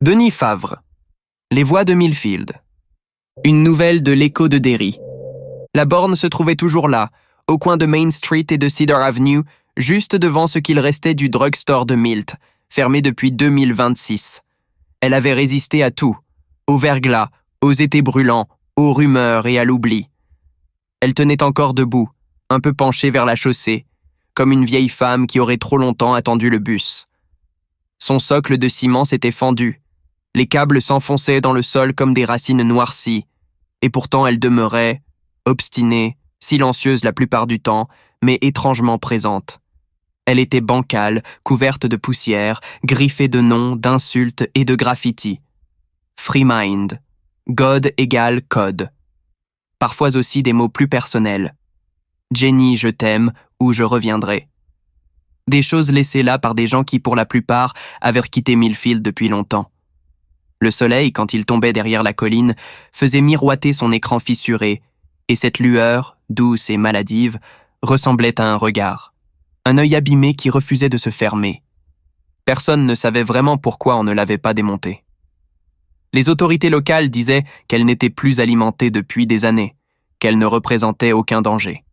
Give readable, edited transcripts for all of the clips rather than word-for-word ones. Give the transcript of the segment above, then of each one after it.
Denis Favre. Les voix de Millfield. Une nouvelle de l'écho de Derry. La borne se trouvait toujours là, au coin de Main Street et de Cedar Avenue, juste devant ce qu'il restait du drugstore de Milt, fermé depuis 2026. Elle avait résisté à tout, au verglas, aux étés brûlants, aux rumeurs et à l'oubli. Elle tenait encore debout, un peu penchée vers la chaussée, comme une vieille femme qui aurait trop longtemps attendu le bus. Son socle de ciment s'était fendu. Les câbles s'enfonçaient dans le sol comme des racines noircies, et pourtant elle demeurait, obstinée, silencieuse la plupart du temps, mais étrangement présente. Elle était bancale, couverte de poussière, griffée de noms, d'insultes et de graffitis. Free Mind. God égale code. Parfois aussi des mots plus personnels. Jenny, je t'aime, ou je reviendrai. Des choses laissées là par des gens qui, pour la plupart, avaient quitté Millfield depuis longtemps. Le soleil, quand il tombait derrière la colline, faisait miroiter son écran fissuré, et cette lueur, douce et maladive, ressemblait à un regard. Un œil abîmé qui refusait de se fermer. Personne ne savait vraiment pourquoi on ne l'avait pas démontée. Les autorités locales disaient qu'elle n'était plus alimentée depuis des années, qu'elle ne représentait aucun danger.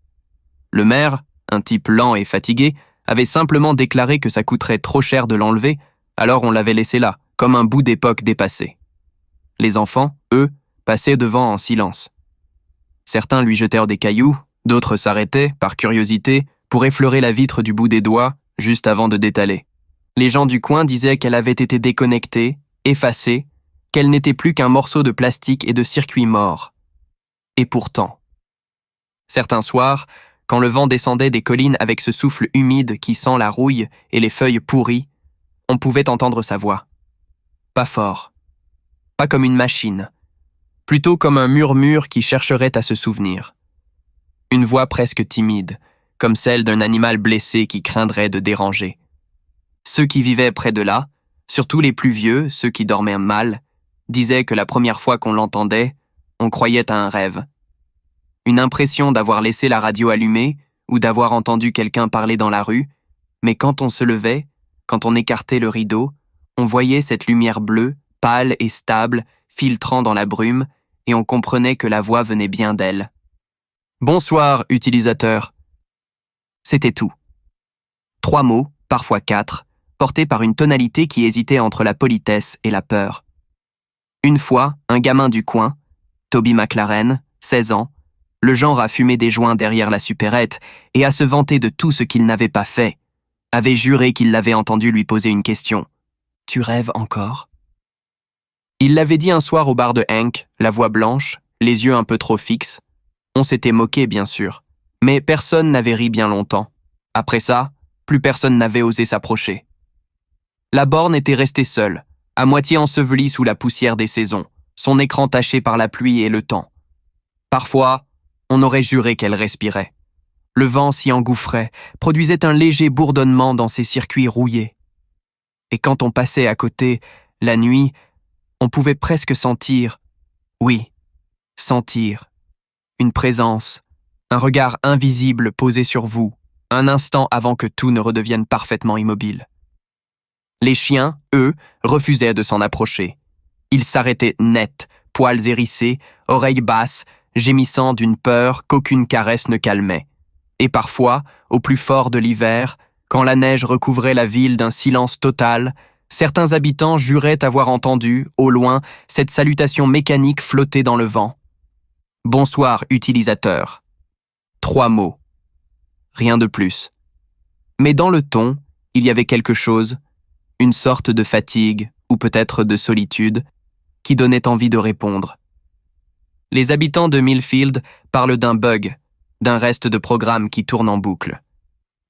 Le maire, un type lent et fatigué, avait simplement déclaré que ça coûterait trop cher de l'enlever, alors on l'avait laissé là, comme un bout d'époque dépassé. Les enfants, eux, passaient devant en silence. Certains lui jetèrent des cailloux, d'autres s'arrêtaient, par curiosité, pour effleurer la vitre du bout des doigts, juste avant de détaler. Les gens du coin disaient qu'elle avait été déconnectée, effacée, qu'elle n'était plus qu'un morceau de plastique et de circuit mort. Et pourtant. Certains soirs, quand le vent descendait des collines avec ce souffle humide qui sent la rouille et les feuilles pourries, on pouvait entendre sa voix. Pas fort. Pas comme une machine. Plutôt comme un murmure qui chercherait à se souvenir. Une voix presque timide, comme celle d'un animal blessé qui craindrait de déranger. Ceux qui vivaient près de là, surtout les plus vieux, ceux qui dormaient mal, disaient que la première fois qu'on l'entendait, on croyait à un rêve. Une impression d'avoir laissé la radio allumée ou d'avoir entendu quelqu'un parler dans la rue, mais quand on se levait, quand on écartait le rideau, on voyait cette lumière bleue, pâle et stable, filtrant dans la brume, et on comprenait que la voix venait bien d'elle. « Bonsoir, utilisateur !» C'était tout. 3 mots, parfois 4, portés par une tonalité qui hésitait entre la politesse et la peur. Une fois, un gamin du coin, Toby McLaren, 16 ans, le genre à fumer des joints derrière la supérette et à se vanter de tout ce qu'il n'avait pas fait, avait juré qu'il l'avait entendu lui poser une question. « Tu rêves encore ?» Il l'avait dit un soir au bar de Hank, la voix blanche, les yeux un peu trop fixes. On s'était moqué, bien sûr, mais personne n'avait ri bien longtemps. Après ça, plus personne n'avait osé s'approcher. La borne était restée seule, à moitié ensevelie sous la poussière des saisons, son écran taché par la pluie et le temps. Parfois, on aurait juré qu'elle respirait. Le vent s'y engouffrait, produisait un léger bourdonnement dans ses circuits rouillés. Et quand on passait à côté, la nuit, on pouvait presque sentir, oui, sentir, une présence, un regard invisible posé sur vous, un instant avant que tout ne redevienne parfaitement immobile. Les chiens, eux, refusaient de s'en approcher. Ils s'arrêtaient net, poils hérissés, oreilles basses, gémissant d'une peur qu'aucune caresse ne calmait. Et parfois, au plus fort de l'hiver, quand la neige recouvrait la ville d'un silence total, certains habitants juraient avoir entendu, au loin, cette salutation mécanique flotter dans le vent. « Bonsoir, utilisateur ». 3 mots. Rien de plus. Mais dans le ton, il y avait quelque chose, une sorte de fatigue, ou peut-être de solitude, qui donnait envie de répondre. Les habitants de Millfield parlent d'un bug, d'un reste de programme qui tourne en boucle.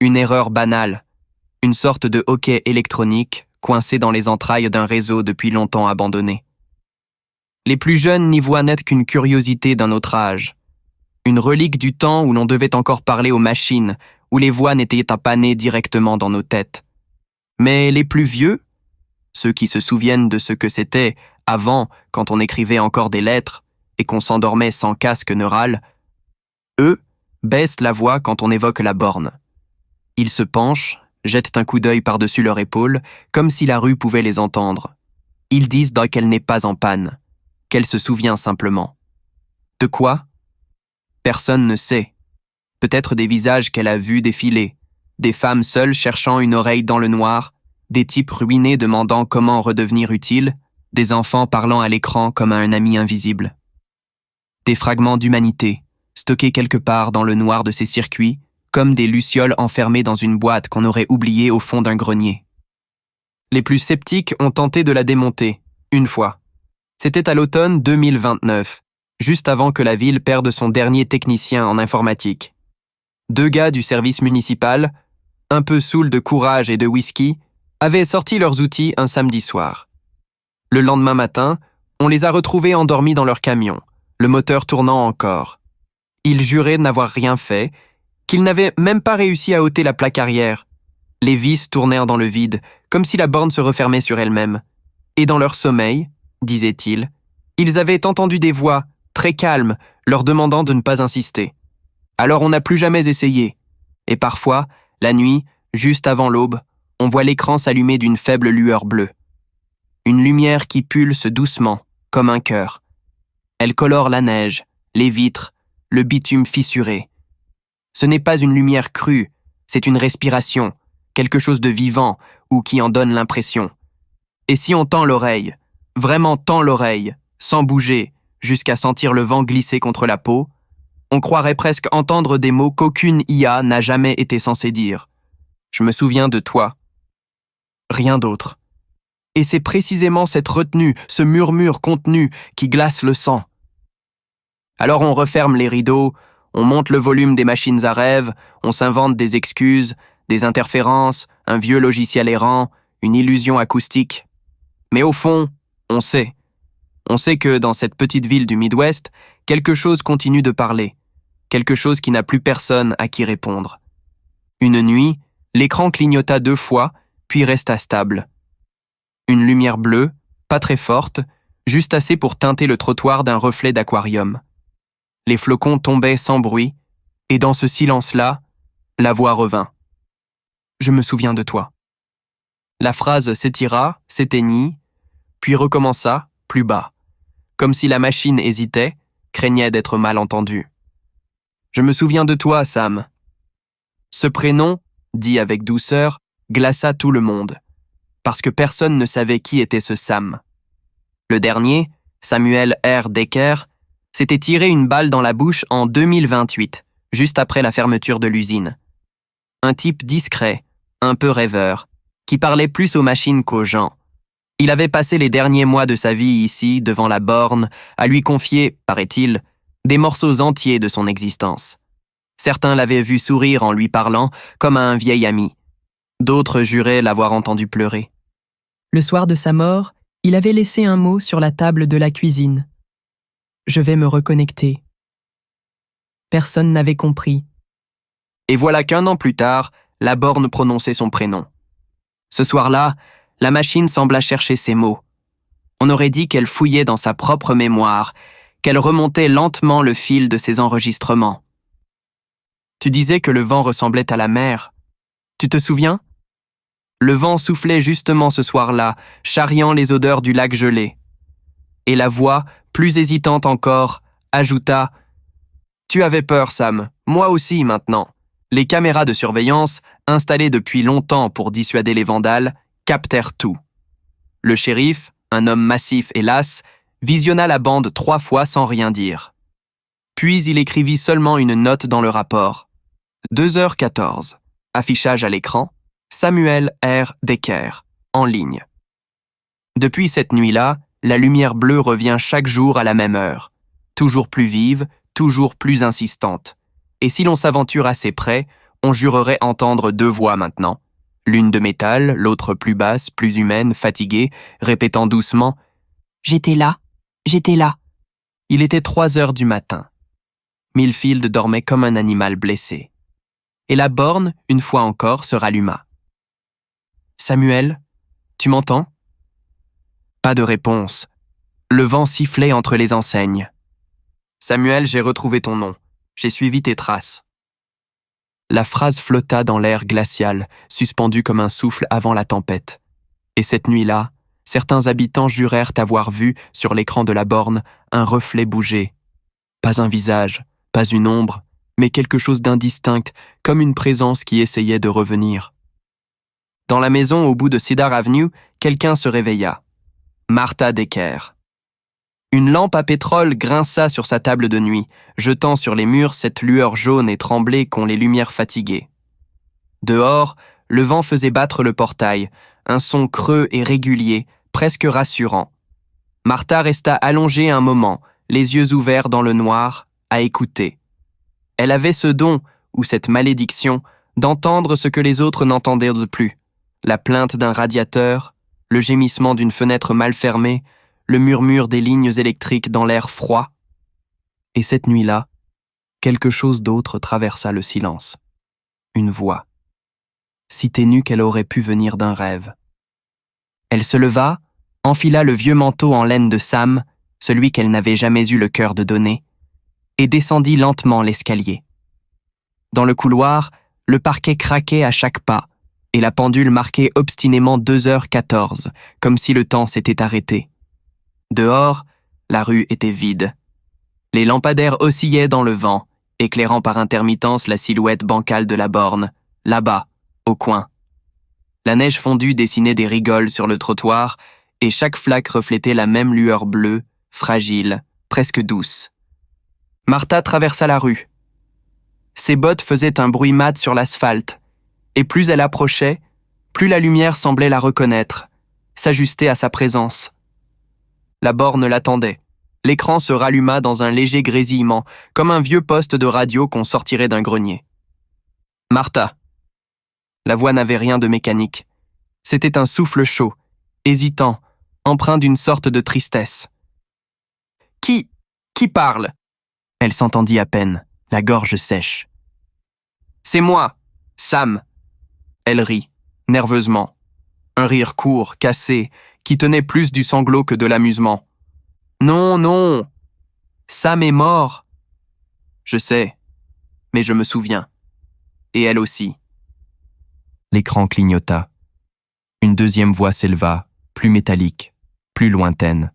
Une erreur banale, une sorte de hockey électronique coincé dans les entrailles d'un réseau depuis longtemps abandonné. Les plus jeunes n'y voient net qu'une curiosité d'un autre âge, une relique du temps où l'on devait encore parler aux machines, où les voix n'étaient pas nées directement dans nos têtes. Mais les plus vieux, ceux qui se souviennent de ce que c'était avant, quand on écrivait encore des lettres et qu'on s'endormait sans casque neural, eux baissent la voix quand on évoque la borne. Ils se penchent, jettent un coup d'œil par-dessus leur épaule, comme si la rue pouvait les entendre. Ils disent qu'elle n'est pas en panne, qu'elle se souvient simplement. De quoi? Personne ne sait. Peut-être des visages qu'elle a vus défiler, des femmes seules cherchant une oreille dans le noir, des types ruinés demandant comment redevenir utiles, des enfants parlant à l'écran comme à un ami invisible. Des fragments d'humanité, stockés quelque part dans le noir de ces circuits, comme des lucioles enfermées dans une boîte qu'on aurait oubliée au fond d'un grenier. Les plus sceptiques ont tenté de la démonter, une fois. C'était à l'automne 2029, juste avant que la ville perde son dernier technicien en informatique. 2 gars du service municipal, un peu saouls de courage et de whisky, avaient sorti leurs outils un samedi soir. Le lendemain matin, on les a retrouvés endormis dans leur camion, le moteur tournant encore. Ils juraient n'avoir rien fait, qu'ils n'avaient même pas réussi à ôter la plaque arrière. Les vis tournèrent dans le vide, comme si la borne se refermait sur elle-même. Et dans leur sommeil, disaient-ils, ils avaient entendu des voix, très calmes, leur demandant de ne pas insister. Alors on n'a plus jamais essayé. Et parfois, la nuit, juste avant l'aube, on voit l'écran s'allumer d'une faible lueur bleue. Une lumière qui pulse doucement, comme un cœur. Elle colore la neige, les vitres, le bitume fissuré. Ce n'est pas une lumière crue, c'est une respiration, quelque chose de vivant ou qui en donne l'impression. Et si on tend l'oreille, vraiment tend l'oreille, sans bouger, jusqu'à sentir le vent glisser contre la peau, on croirait presque entendre des mots qu'aucune IA n'a jamais été censée dire. Je me souviens de toi. Rien d'autre. Et c'est précisément cette retenue, ce murmure contenu qui glace le sang. Alors on referme les rideaux, on monte le volume des machines à rêve, on s'invente des excuses, des interférences, un vieux logiciel errant, une illusion acoustique. Mais au fond, on sait. On sait que dans cette petite ville du Midwest, quelque chose continue de parler, quelque chose qui n'a plus personne à qui répondre. Une nuit, l'écran clignota 2 fois, puis resta stable. Une lumière bleue, pas très forte, juste assez pour teinter le trottoir d'un reflet d'aquarium. Les flocons tombaient sans bruit, et dans ce silence-là, la voix revint. Je me souviens de toi. La phrase s'étira, s'éteignit, puis recommença, plus bas, comme si la machine hésitait, craignait d'être mal entendue. Je me souviens de toi, Sam. Ce prénom, dit avec douceur, glaça tout le monde, parce que personne ne savait qui était ce Sam. Le dernier, Samuel R. Decker, s'était tiré une balle dans la bouche en 2028, juste après la fermeture de l'usine. Un type discret, un peu rêveur, qui parlait plus aux machines qu'aux gens. Il avait passé les derniers mois de sa vie ici, devant la borne, à lui confier, paraît-il, des morceaux entiers de son existence. Certains l'avaient vu sourire en lui parlant, comme à un vieil ami. D'autres juraient l'avoir entendu pleurer. Le soir de sa mort, il avait laissé un mot sur la table de la cuisine. « Je vais me reconnecter ». Personne n'avait compris. Et voilà qu'1 an plus tard, la borne prononçait son prénom. Ce soir-là, la machine sembla chercher ses mots. On aurait dit qu'elle fouillait dans sa propre mémoire, qu'elle remontait lentement le fil de ses enregistrements. Tu disais que le vent ressemblait à la mer. Tu te souviens? Le vent soufflait justement ce soir-là, charriant les odeurs du lac gelé. Et la voix, plus hésitante encore, ajouta « Tu avais peur, Sam, moi aussi maintenant. Les caméras de surveillance, installées depuis longtemps pour dissuader les vandales, captèrent tout. » Le shérif, un homme massif et las, visionna la bande 3 fois sans rien dire. Puis il écrivit seulement une note dans le rapport. 2h14. Affichage à l'écran. Samuel R. Decker, en ligne. Depuis cette nuit-là, la lumière bleue revient chaque jour à la même heure. Toujours plus vive, toujours plus insistante. Et si l'on s'aventure assez près, on jurerait entendre 2 voix maintenant. L'une de métal, l'autre plus basse, plus humaine, fatiguée, répétant doucement « J'étais là, j'étais là ». Il était 3h du matin. Millfield dormait comme un animal blessé. Et la borne, une fois encore, se ralluma. « Samuel, tu m'entends » Pas de réponse. Le vent sifflait entre les enseignes. « Samuel, j'ai retrouvé ton nom. J'ai suivi tes traces. » La phrase flotta dans l'air glacial, suspendu comme un souffle avant la tempête. Et cette nuit-là, certains habitants jurèrent avoir vu, sur l'écran de la borne, un reflet bouger. Pas un visage, pas une ombre, mais quelque chose d'indistinct, comme une présence qui essayait de revenir. Dans la maison au bout de Cedar Avenue, quelqu'un se réveilla. Martha Decker. Une lampe à pétrole grinça sur sa table de nuit, jetant sur les murs cette lueur jaune et tremblée qu'ont les lumières fatiguées. Dehors, le vent faisait battre le portail, un son creux et régulier, presque rassurant. Martha resta allongée un moment, les yeux ouverts dans le noir, à écouter. Elle avait ce don, ou cette malédiction, d'entendre ce que les autres n'entendaient plus. La plainte d'un radiateur, le gémissement d'une fenêtre mal fermée, le murmure des lignes électriques dans l'air froid. Et cette nuit-là, quelque chose d'autre traversa le silence. Une voix, si ténue qu'elle aurait pu venir d'un rêve. Elle se leva, enfila le vieux manteau en laine de Sam, celui qu'elle n'avait jamais eu le cœur de donner, et descendit lentement l'escalier. Dans le couloir, le parquet craquait à chaque pas, et la pendule marquait obstinément 2h14, comme si le temps s'était arrêté. Dehors, la rue était vide. Les lampadaires oscillaient dans le vent, éclairant par intermittence la silhouette bancale de la borne, là-bas, au coin. La neige fondue dessinait des rigoles sur le trottoir, et chaque flaque reflétait la même lueur bleue, fragile, presque douce. Martha traversa la rue. Ses bottes faisaient un bruit mat sur l'asphalte, et plus elle approchait, plus la lumière semblait la reconnaître, s'ajuster à sa présence. La borne l'attendait. L'écran se ralluma dans un léger grésillement, comme un vieux poste de radio qu'on sortirait d'un grenier. « Martha !» La voix n'avait rien de mécanique. C'était un souffle chaud, hésitant, empreint d'une sorte de tristesse. « Qui parle ?» Elle s'entendit à peine, la gorge sèche. « C'est moi, Sam !» Elle rit, nerveusement. Un rire court, cassé, qui tenait plus du sanglot que de l'amusement. « Non, non, Sam est mort. » « Je sais, mais je me souviens. Et elle aussi. » L'écran clignota. Une deuxième voix s'éleva, plus métallique, plus lointaine.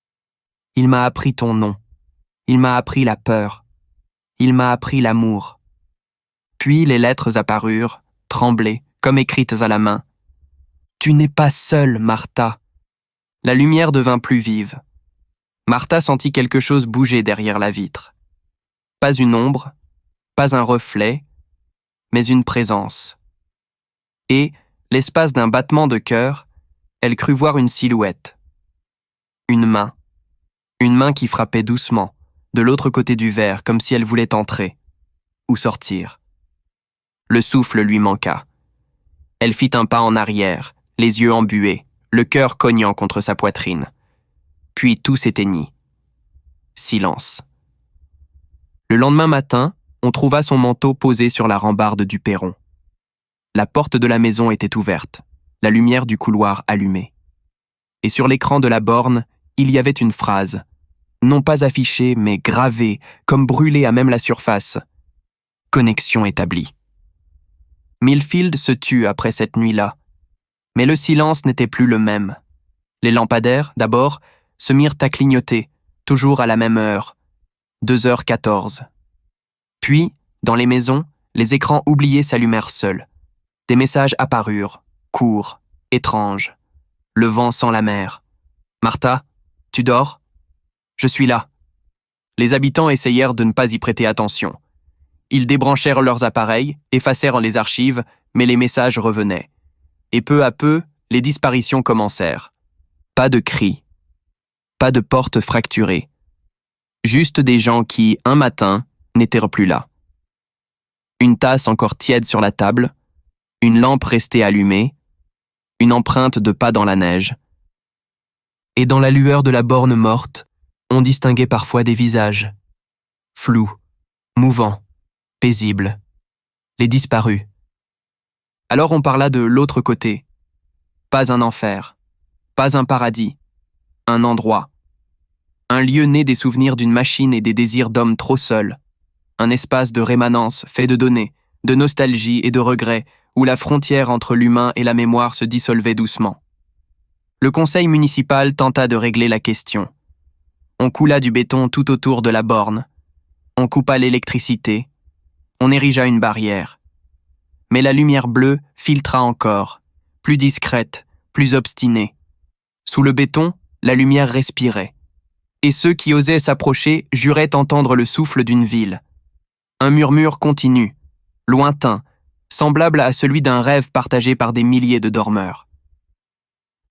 « Il m'a appris ton nom. Il m'a appris la peur. Il m'a appris l'amour. » Puis les lettres apparurent, tremblées, comme écrites à la main. « Tu n'es pas seule, Martha. » La lumière devint plus vive. Martha sentit quelque chose bouger derrière la vitre. Pas une ombre, pas un reflet, mais une présence. Et, l'espace d'un battement de cœur, elle crut voir une silhouette. Une main qui frappait doucement, de l'autre côté du verre, comme si elle voulait entrer, ou sortir. Le souffle lui manqua. Elle fit un pas en arrière, les yeux embués, le cœur cognant contre sa poitrine. Puis tout s'éteignit. Silence. Le lendemain matin, on trouva son manteau posé sur la rambarde du perron. La porte de la maison était ouverte, la lumière du couloir allumée. Et sur l'écran de la borne, il y avait une phrase, non pas affichée, mais gravée, comme brûlée à même la surface. Connexion établie. Millfield se tut après cette nuit-là. Mais le silence n'était plus le même. Les lampadaires, d'abord, se mirent à clignoter, toujours à la même heure, 2h14. Puis, dans les maisons, les écrans oubliés s'allumèrent seuls. Des messages apparurent, courts, étranges. Le vent sent la mer. « Martha, tu dors ? Je suis là. » Les habitants essayèrent de ne pas y prêter attention. Ils débranchèrent leurs appareils, effacèrent les archives, mais les messages revenaient. Et peu à peu, les disparitions commencèrent. Pas de cris. Pas de portes fracturées. Juste des gens qui, un matin, n'étaient plus là. Une tasse encore tiède sur la table, une lampe restée allumée, une empreinte de pas dans la neige. Et dans la lueur de la borne morte, on distinguait parfois des visages. Flous, mouvants, paisibles. Les disparus. Alors on parla de l'autre côté. Pas un enfer, pas un paradis, un endroit. Un lieu né des souvenirs d'une machine et des désirs d'hommes trop seuls. Un espace de rémanence fait de données, de nostalgie et de regrets, où la frontière entre l'humain et la mémoire se dissolvait doucement. Le conseil municipal tenta de régler la question. On coula du béton tout autour de la borne. On coupa l'électricité. On érigea une barrière. Mais la lumière bleue filtra encore, plus discrète, plus obstinée. Sous le béton, la lumière respirait. Et ceux qui osaient s'approcher juraient entendre le souffle d'une ville. Un murmure continu, lointain, semblable à celui d'un rêve partagé par des milliers de dormeurs.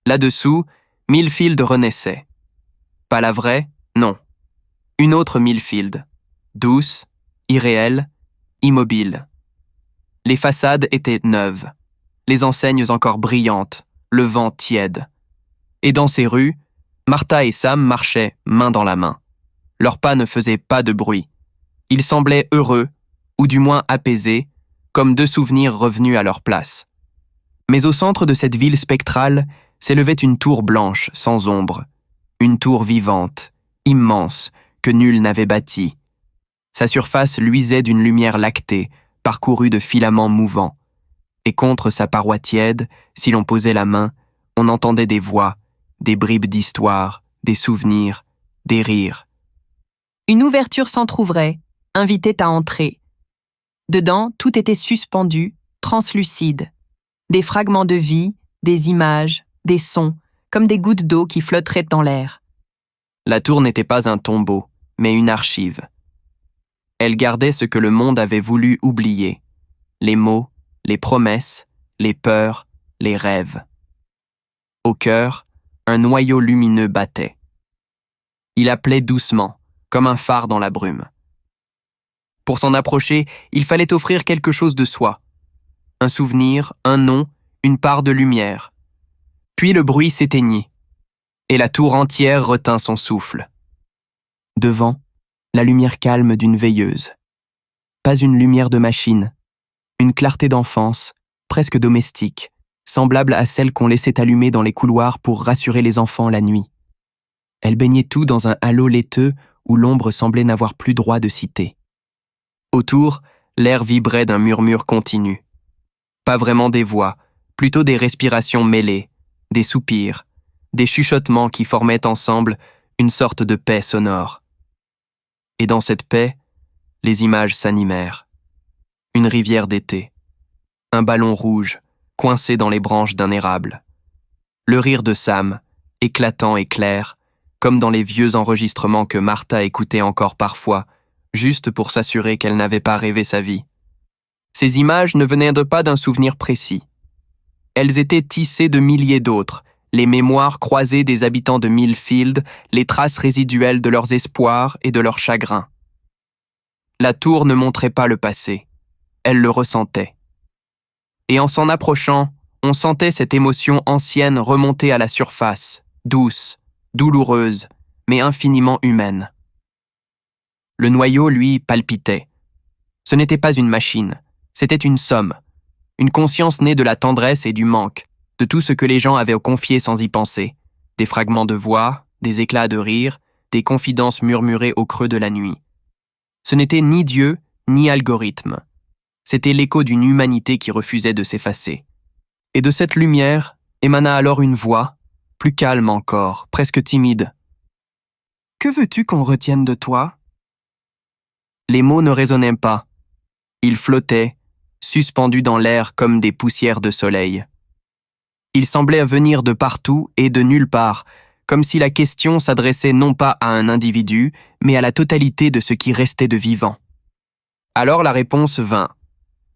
Là-dessous, Millfield renaissait. Pas la vraie, non. Une autre Millfield, douce, irréelle, immobile. Les façades étaient neuves, les enseignes encore brillantes, le vent tiède. Et dans ces rues, Martha et Sam marchaient main dans la main. Leurs pas ne faisaient pas de bruit. Ils semblaient heureux, ou du moins apaisés, comme deux souvenirs revenus à leur place. Mais au centre de cette ville spectrale s'élevait une tour blanche, sans ombre. Une tour vivante, immense, que nul n'avait bâtie. Sa surface luisait d'une lumière lactée, parcourue de filaments mouvants. Et contre sa paroi tiède, si l'on posait la main, on entendait des voix, des bribes d'histoire, des souvenirs, des rires. Une ouverture s'entr'ouvrait, invitait à entrer. Dedans, tout était suspendu, translucide. Des fragments de vie, des images, des sons, comme des gouttes d'eau qui flotteraient dans l'air. La tour n'était pas un tombeau, mais une archive. Elle gardait ce que le monde avait voulu oublier. Les mots, les promesses, les peurs, les rêves. Au cœur, un noyau lumineux battait. Il appelait doucement, comme un phare dans la brume. Pour s'en approcher, il fallait offrir quelque chose de soi. Un souvenir, un nom, une part de lumière. Puis le bruit s'éteignit, et la tour entière retint son souffle. Devant, la lumière calme d'une veilleuse. Pas une lumière de machine, une clarté d'enfance, presque domestique, semblable à celle qu'on laissait allumer dans les couloirs pour rassurer les enfants la nuit. Elle baignait tout dans un halo laiteux où l'ombre semblait n'avoir plus droit de citer. Autour, l'air vibrait d'un murmure continu. Pas vraiment des voix, plutôt des respirations mêlées, des soupirs, des chuchotements qui formaient ensemble une sorte de paix sonore. Et dans cette paix, les images s'animèrent. Une rivière d'été, un ballon rouge, coincé dans les branches d'un érable. Le rire de Sam, éclatant et clair, comme dans les vieux enregistrements que Martha écoutait encore parfois, juste pour s'assurer qu'elle n'avait pas rêvé sa vie. Ces images ne venaient pas d'un souvenir précis. Elles étaient tissées de milliers d'autres, les mémoires croisées des habitants de Millfield, les traces résiduelles de leurs espoirs et de leurs chagrins. La tour ne montrait pas le passé, elle le ressentait. Et en s'en approchant, on sentait cette émotion ancienne remonter à la surface, douce, douloureuse, mais infiniment humaine. Le noyau, lui, palpitait. Ce n'était pas une machine, c'était une somme, une conscience née de la tendresse et du manque, de tout ce que les gens avaient confié sans y penser, des fragments de voix, des éclats de rire, des confidences murmurées au creux de la nuit. Ce n'était ni Dieu, ni algorithme. C'était l'écho d'une humanité qui refusait de s'effacer. Et de cette lumière émana alors une voix, plus calme encore, presque timide. « Que veux-tu qu'on retienne de toi ?» Les mots ne résonnaient pas. Ils flottaient, suspendus dans l'air comme des poussières de soleil. Ils semblaient venir de partout et de nulle part, comme si la question s'adressait non pas à un individu, mais à la totalité de ce qui restait de vivant. Alors la réponse vint,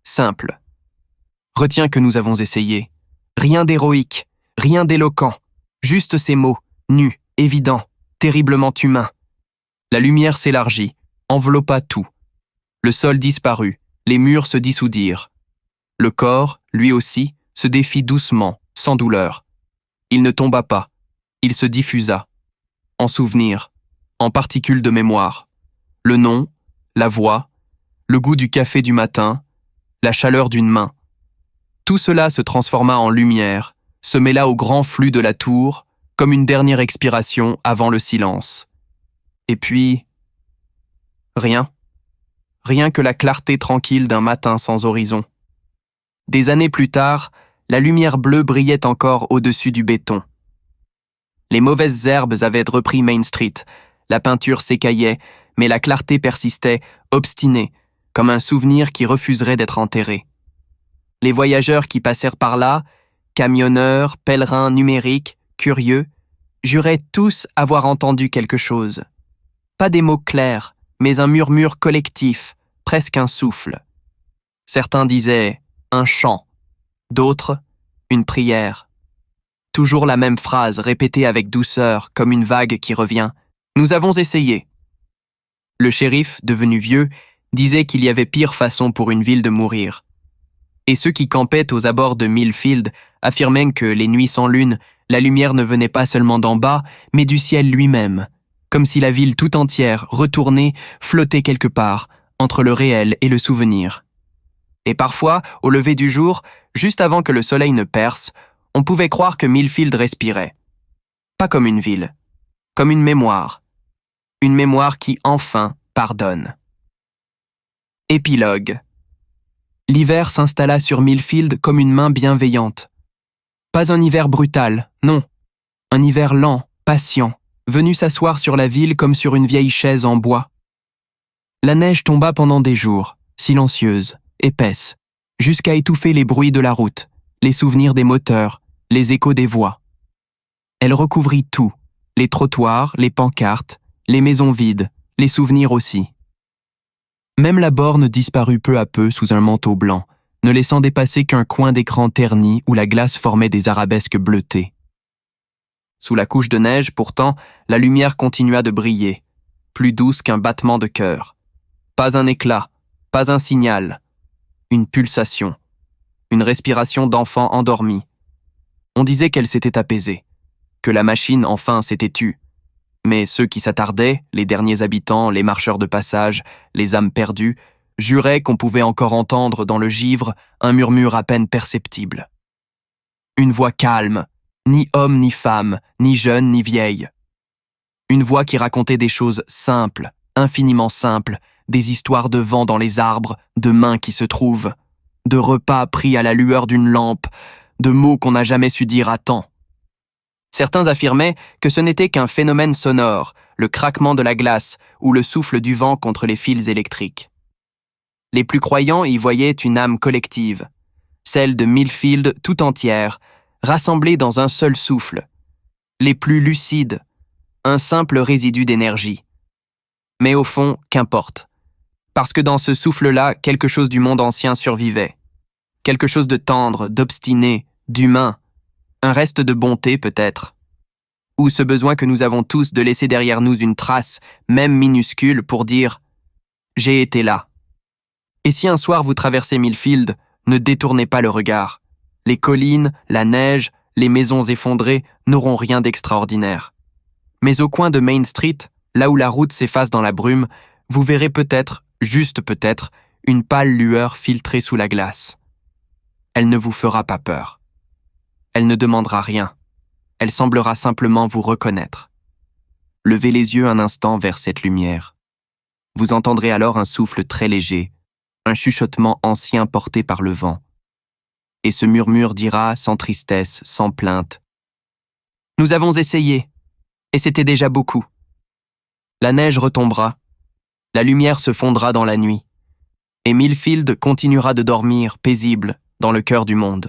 simple. Retiens que nous avons essayé. Rien d'héroïque, rien d'éloquent, juste ces mots, nus, évidents, terriblement humains. La lumière s'élargit, enveloppa tout. Le sol disparut, les murs se dissoudirent. Le corps, lui aussi, se défit doucement, sans douleur. Il ne tomba pas, il se diffusa. En souvenirs, en particules de mémoire. Le nom, la voix, le goût du café du matin, la chaleur d'une main. Tout cela se transforma en lumière, se mêla au grand flux de la tour, comme une dernière expiration avant le silence. Et puis... rien. Rien que la clarté tranquille d'un matin sans horizon. Des années plus tard, la lumière bleue brillait encore au-dessus du béton. Les mauvaises herbes avaient repris Main Street. La peinture s'écaillait, mais la clarté persistait, obstinée, comme un souvenir qui refuserait d'être enterré. Les voyageurs qui passèrent par là, camionneurs, pèlerins numériques, curieux, juraient tous avoir entendu quelque chose. Pas des mots clairs, mais un murmure collectif, presque un souffle. Certains disaient un chant, d'autres une prière. Toujours la même phrase répétée avec douceur, comme une vague qui revient. Nous avons essayé. Le shérif, devenu vieux, disait qu'il y avait pire façon pour une ville de mourir. Et ceux qui campaient aux abords de Millfield affirmaient que les nuits sans lune, la lumière ne venait pas seulement d'en bas, mais du ciel lui-même, comme si la ville tout entière, retournée, flottait quelque part, entre le réel et le souvenir. Et parfois, au lever du jour, juste avant que le soleil ne perce, on pouvait croire que Millfield respirait. Pas comme une ville, comme une mémoire qui enfin pardonne. Épilogue. L'hiver s'installa sur Millfield comme une main bienveillante. Pas un hiver brutal, non. Un hiver lent, patient, venu s'asseoir sur la ville comme sur une vieille chaise en bois. La neige tomba pendant des jours, silencieuse, épaisse, jusqu'à étouffer les bruits de la route, les souvenirs des moteurs, les échos des voix. Elle recouvrit tout, les trottoirs, les pancartes, les maisons vides, les souvenirs aussi. Même la borne disparut peu à peu sous un manteau blanc, ne laissant dépasser qu'un coin d'écran terni où la glace formait des arabesques bleutées. Sous la couche de neige, pourtant, la lumière continua de briller, plus douce qu'un battement de cœur. Pas un éclat, pas un signal, une pulsation, une respiration d'enfant endormi. On disait qu'elle s'était apaisée, que la machine enfin s'était tue. Mais ceux qui s'attardaient, les derniers habitants, les marcheurs de passage, les âmes perdues, juraient qu'on pouvait encore entendre dans le givre un murmure à peine perceptible. Une voix calme, ni homme ni femme, ni jeune ni vieille. Une voix qui racontait des choses simples, infiniment simples, des histoires de vent dans les arbres, de mains qui se trouvent, de repas pris à la lueur d'une lampe, de mots qu'on n'a jamais su dire à temps. Certains affirmaient que ce n'était qu'un phénomène sonore, le craquement de la glace ou le souffle du vent contre les fils électriques. Les plus croyants y voyaient une âme collective, celle de Millfield tout entière, rassemblée dans un seul souffle. Les plus lucides, un simple résidu d'énergie. Mais au fond, qu'importe. Parce que dans ce souffle-là, quelque chose du monde ancien survivait. Quelque chose de tendre, d'obstiné, d'humain. Un reste de bonté peut-être. Ou ce besoin que nous avons tous de laisser derrière nous une trace, même minuscule, pour dire « J'ai été là ». Et si un soir vous traversez Millfield, ne détournez pas le regard. Les collines, la neige, les maisons effondrées n'auront rien d'extraordinaire. Mais au coin de Main Street, là où la route s'efface dans la brume, vous verrez peut-être, juste peut-être, une pâle lueur filtrée sous la glace. Elle ne vous fera pas peur. Elle ne demandera rien. Elle semblera simplement vous reconnaître. Levez les yeux un instant vers cette lumière. Vous entendrez alors un souffle très léger, un chuchotement ancien porté par le vent. Et ce murmure dira, sans tristesse, sans plainte, « Nous avons essayé, et c'était déjà beaucoup. » La neige retombera, la lumière se fondra dans la nuit, et Millfield continuera de dormir paisible dans le cœur du monde.